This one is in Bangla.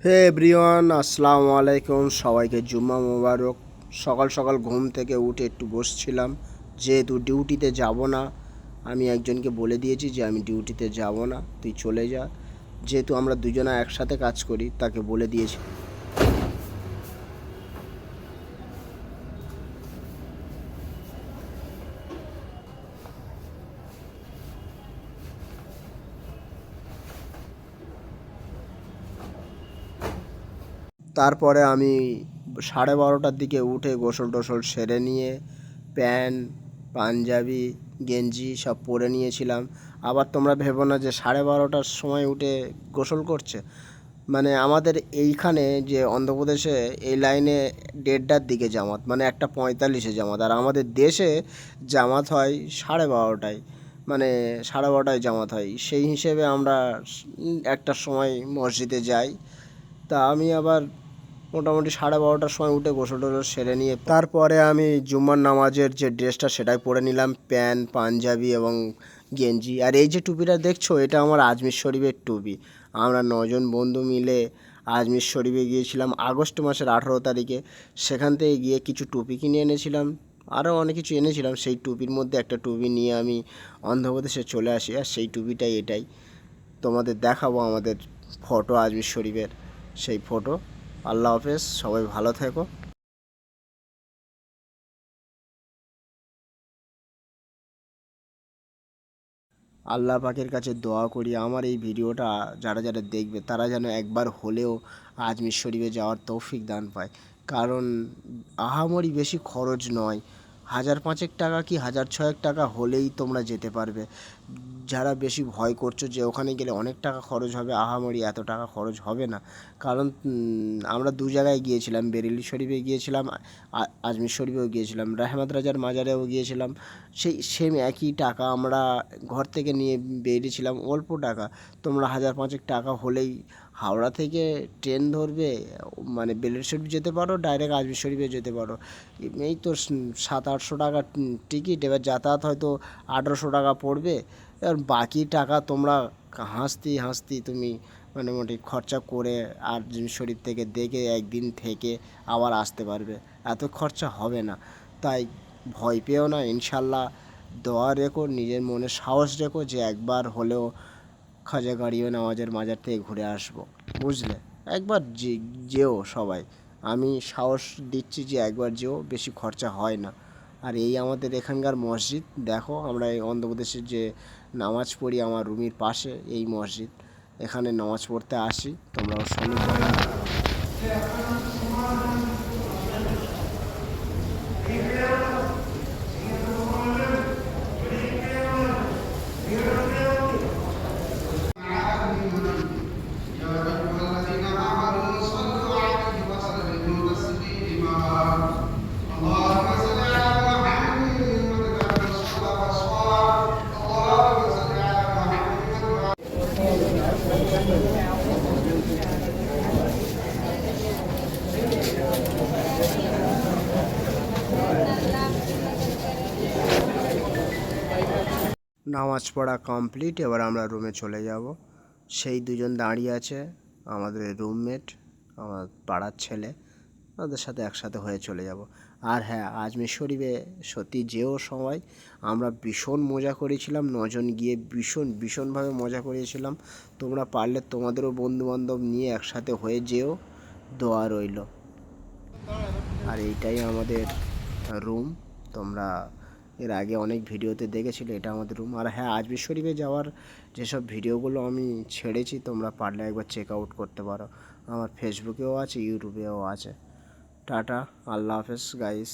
হে এভরিওয়ান, আসসালামু আলাইকুম। সবাইকে জুম্মা মোবারক। সকাল সকাল ঘুম থেকে উঠে একটু বসছিলাম, যেহেতু ডিউটিতে যাব না। আমি একজনকে বলে দিয়েছি যে আমি ডিউটিতে যাব না, তুই চলে যা। যেহেতু আমরা দুজনে একসাথে কাজ করি, তাকে বলে দিয়েছি। তারপরে আমি 12:30টার দিকে উঠে গোসল টোসল সেরে নিয়ে প্যান্ট, পাঞ্জাবি, গেঞ্জি সব পরে নিয়েছিলাম। আবার তোমরা ভেবো না যে 12:30টার সময় উঠে গোসল করছে। মানে আমাদের এইখানে যে অন্ধ্রপ্রদেশে এই লাইনে 1:30টার দিকে জামাত, মানে 1:45-এ জামাত। আর আমাদের দেশে জামাত হয় 12:30টায়, মানে 12:30টায় জামাত হয়। সেই হিসেবে আমরা একটার সময় মসজিদে যাই। তা আমি আবার মোটামুটি 12:30টার সময় উঠে গোসল টোসল সেরে নিয়ে তারপরে আমি জুম্মার নামাজের যে ড্রেসটা সেটাই পরে নিলাম, প্যান্ট, পাঞ্জাবি এবং গেঞ্জি। আর এই যে টুপিটা দেখছো, এটা আমার আজমির শরীফের টুপি। আমরা 9জন বন্ধু মিলে আজমির শরীফে গিয়েছিলাম আগস্ট মাসের 18 তারিখে। সেখান থেকে গিয়ে কিছু টুপি কিনে এনেছিলাম, আরও অনেক কিছু এনেছিলাম। সেই টুপির মধ্যে একটা টুপি নিয়ে আমি অন্ধ্রপ্রদেশে চলে আসি। আর সেই টুপিটাই এটাই তোমাদের দেখাবো, আমাদের ফটো আজমির শরীফের সেই ফটো। আল্লাহ হাফেজ, সবাই ভালো থেকো। আল্লাহ পাকের কাছে দোয়া করি আমার এই ভিডিওটা যারা যারা দেখবে তারা যেন একবার হলেও আজমির শরীফে যাওয়ার তৌফিক দান পায়। কারণ আহামরি বেশি খরচ নয়, 1,000-5,000 টাকা কি 1,000-6,000 টাকা হলেই তোমরা যেতে পারবে। যারা বেশি ভয় করছো যে ওখানে গেলে অনেক টাকা খরচ হবে, আহামরি এত টাকা খরচ হবে না। কারণ আমরা দু জায়গায় গিয়েছিলাম, বেরেলি শরীফে গিয়েছিলাম, আজমির শরীফেও গিয়েছিলাম, রাহমাত রাজার মাজারেও গিয়েছিলাম। সেই সেম একই টাকা আমরা ঘর থেকে নিয়ে বেরিয়েছিলাম, অল্প টাকা। তোমরা 1,000-5,000 টাকা হলেই হাওড়া থেকে ট্রেন ধরবে, মানে বেলুড় শরীফ যেতে পারো, ডাইরেক্ট আজমির শরীফে যেতে পারো। এই তো 700-800 টাকা টিকিট। এবার যাতায়াত হয়তো 1,800 টাকা পড়বে। এবার বাকি টাকা তোমরা হাসতে হাসতে তুমি মোটামুটি খরচা করে আজমির শরীফ থেকে দেখে একদিন থেকে আবার আসতে পারবে। এত খরচা হবে না। তাই ভয় পেও না, ইনশাল্লাহ দোয়া রেখো, নিজের মনে সাহস রেখো যে একবার হলেও খাজা গরিব নওয়াজের মাজার থেকে ঘুরে আসবো, বুঝলে? একবার যেও সবাই। আমি সাহস দিচ্ছি যে একবার যেও, বেশি খরচা হয় না। আর এই আমাদের এখানকার মসজিদ দেখো, আমরা এই অন্ধ্রপ্রদেশের যে নামাজ পড়ি আমার রুমের পাশে এই মসজিদ, এখানে নামাজ পড়তে আসি, তোমরাও শোনো। নামাজ পড়া কমপ্লিট, এবার আমরা রুমে চলে যাব। সেই দুজন দাঁড়িয়ে আছে, আমাদের রুমমেট, আমার পাড়ার ছেলে, ওদের সাথে একসাথে হয়ে চলে যাব। আর হ্যাঁ, আজমির শরীফে সত্যি যেও সবাই, আমরা ভীষণ মজা করেছিলাম 9জন গিয়ে, ভীষণভাবে মজা করেছিলাম। তোমরা পারলে তোমাদেরও বন্ধুবান্ধব নিয়ে একসাথে হয়ে যেও, দোয়া রইল। আর এইটাই আমাদের রুম। তোমরা এর আগে অনেক ভিডিওতে দেখেছিলে, এটা আমাদের রুম। আর হ্যাঁ, আজমির শরীফে যাওয়ার যেসব ভিডিওগুলো আমি ছেড়েছি তোমরা পারলে একবার চেক আউট করতে পারো, আমার ফেসবুকেও আছে, ইউটিউবেও আছে। টাটা, আল্লাহ হাফেজ গাইস।